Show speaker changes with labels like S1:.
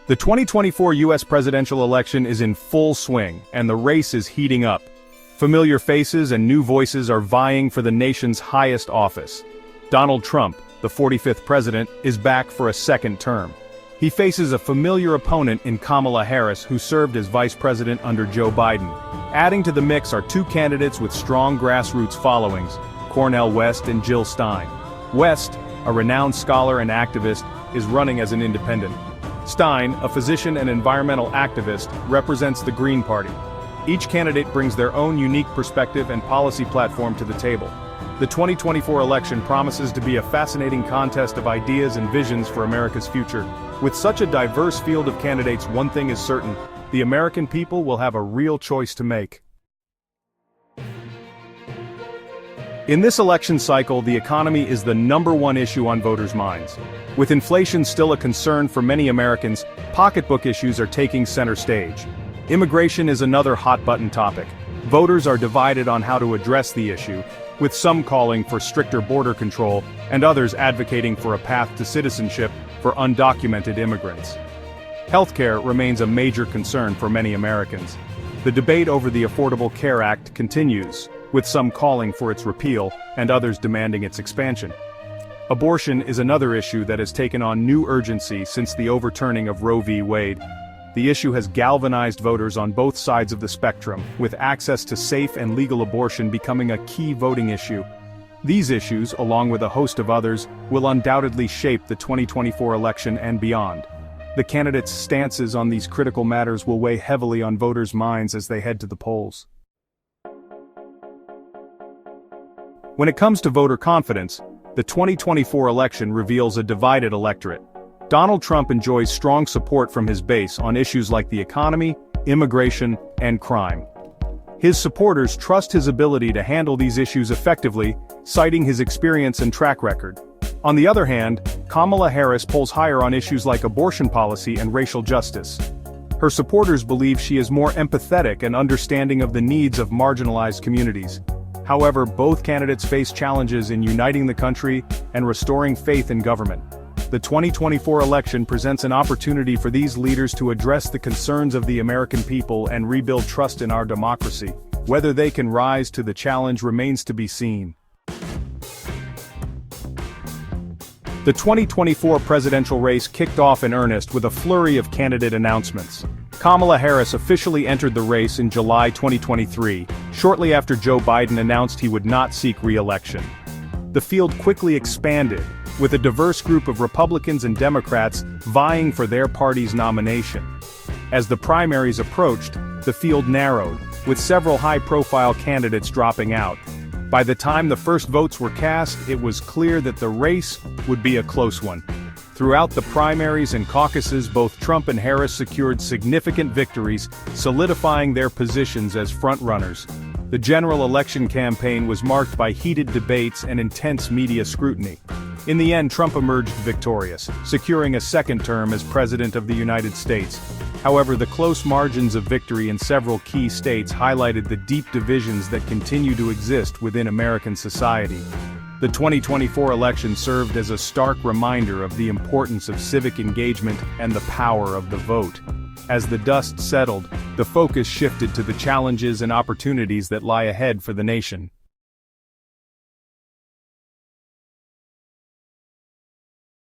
S1: The 2024 U.S. presidential election is in full swing, and the race is heating up. Familiar faces and new voices are vying for the nation's highest office. Donald Trump, the 45th president, is back for a second term. He faces a familiar opponent in Kamala Harris, who served as vice president under Joe Biden. Adding to the mix are two candidates with strong grassroots followings, Cornel West and Jill Stein. West, a renowned scholar and activist, is running as an independent. Stein, a physician and environmental activist, represents the Green Party. Each candidate brings their own unique perspective and policy platform to the table. The 2024 election promises to be a fascinating contest of ideas and visions for America's future. With such a diverse field of candidates, one thing is certain: the American people will have a real choice to make. In this election cycle, the economy is the #1 issue on voters' minds. With inflation still a concern for many Americans, pocketbook issues are taking center stage. Immigration is another hot-button topic. Voters are divided on how to address the issue, with some calling for stricter border control and others advocating for a path to citizenship for undocumented immigrants. Healthcare remains a major concern for many Americans. The debate over the Affordable Care Act continues, with some calling for its repeal and others demanding its expansion. Abortion is another issue that has taken on new urgency since the overturning of Roe v. Wade. The issue has galvanized voters on both sides of the spectrum, with access to safe and legal abortion becoming a key voting issue. These issues, along with a host of others, will undoubtedly shape the 2024 election and beyond. The candidates' stances on these critical matters will weigh heavily on voters' minds as they head to the polls. When it comes to voter confidence, the 2024 election reveals a divided electorate. Donald Trump enjoys strong support from his base on issues like the economy, immigration, and crime. His supporters trust his ability to handle these issues effectively, citing his experience and track record. On the other hand, Kamala Harris polls higher on issues like abortion policy and racial justice. Her supporters believe she is more empathetic and understanding of the needs of marginalized communities. However, both candidates face challenges in uniting the country and restoring faith in government. The 2024 election presents an opportunity for these leaders to address the concerns of the American people and rebuild trust in our democracy. Whether they can rise to the challenge remains to be seen. The 2024 presidential race kicked off in earnest with a flurry of candidate announcements. Kamala Harris officially entered the race in July 2023, shortly after Joe Biden announced he would not seek re-election. The field quickly expanded, with a diverse group of Republicans and Democrats vying for their party's nomination. As the primaries approached, the field narrowed, with several high-profile candidates dropping out. By the time the first votes were cast, it was clear that the race would be a close one. Throughout the primaries and caucuses, both Trump and Harris secured significant victories, solidifying their positions as frontrunners. The general election campaign was marked by heated debates and intense media scrutiny. In the end, Trump emerged victorious, securing a second term as President of the United States. However, the close margins of victory in several key states highlighted the deep divisions that continue to exist within American society. The 2024 election served as a stark reminder of the importance of civic engagement and the power of the vote. As the dust settled, the focus shifted to the challenges and opportunities that lie ahead for the nation.